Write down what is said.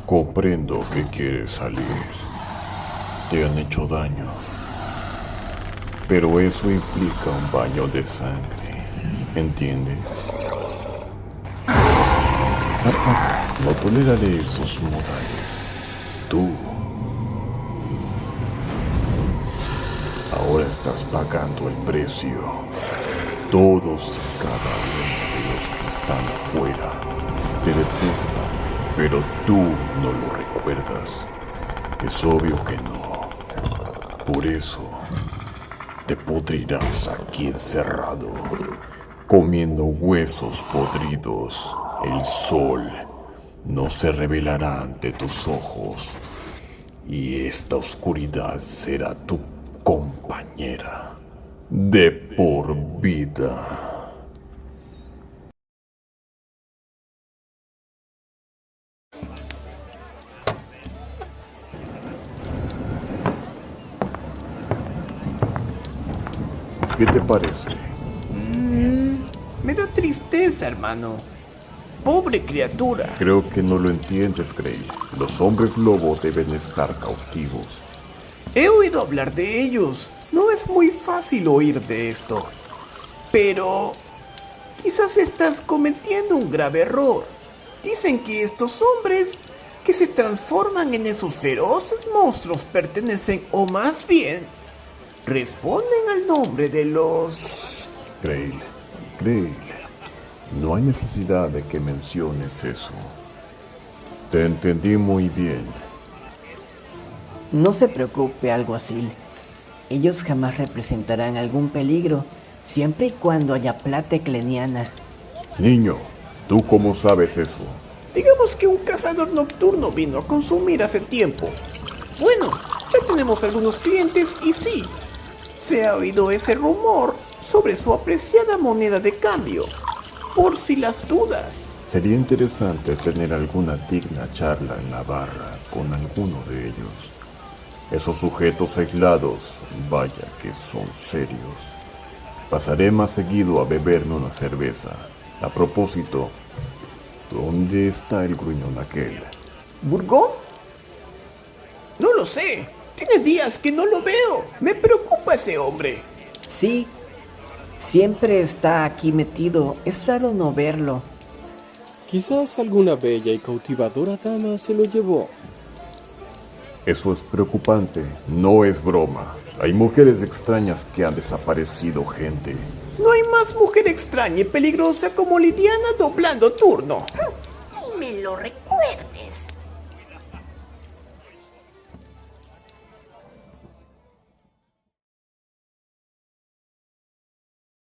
Comprendo que quieres salir. Te han hecho daño. Pero eso implica un baño de sangre. ¿Entiendes? No toleraré esos modales. Tú. Ahora estás pagando el precio. Todos y cada uno de los que están afuera te detestan, pero tú no lo recuerdas. Es obvio que no. Por eso te pudrirás aquí encerrado, comiendo huesos podridos. El sol no se revelará ante tus ojos y esta oscuridad será tu compañera de por vida. ¿Qué te parece? Me da tristeza, hermano. Pobre criatura. Creo que no lo entiendes, Grey. Los hombres lobo deben estar cautivos. He oído hablar de ellos. No es muy fácil oír de esto. Pero quizás estás cometiendo un grave error. Dicen que estos hombres que se transforman en esos feroces monstruos pertenecen, o más bien, responden al nombre de los... Grey, no hay necesidad de que menciones eso. Te entendí muy bien. No se preocupe, alguacil. Ellos jamás representarán algún peligro, siempre y cuando haya plata ecleniana. Niño, ¿tú cómo sabes eso? Digamos que un cazador nocturno vino a consumir hace tiempo. Bueno, ya tenemos algunos clientes y sí, se ha oído ese rumor sobre su apreciada moneda de cambio. Por si las dudas. Sería interesante tener alguna digna charla en la barra con alguno de ellos. Esos sujetos aislados, vaya que son serios. Pasaré más seguido a beberme una cerveza. A propósito, ¿dónde está el gruñón aquel? ¿Burgón? No lo sé. Tiene días que no lo veo. Me preocupa ese hombre. Sí, siempre está aquí metido. Es raro no verlo. Quizás alguna bella y cautivadora dama se lo llevó. Eso es preocupante, no es broma. Hay mujeres extrañas que han desaparecido, gente. No hay más mujer extraña y peligrosa como Lidiana doblando turno. Ni me lo recuerdes.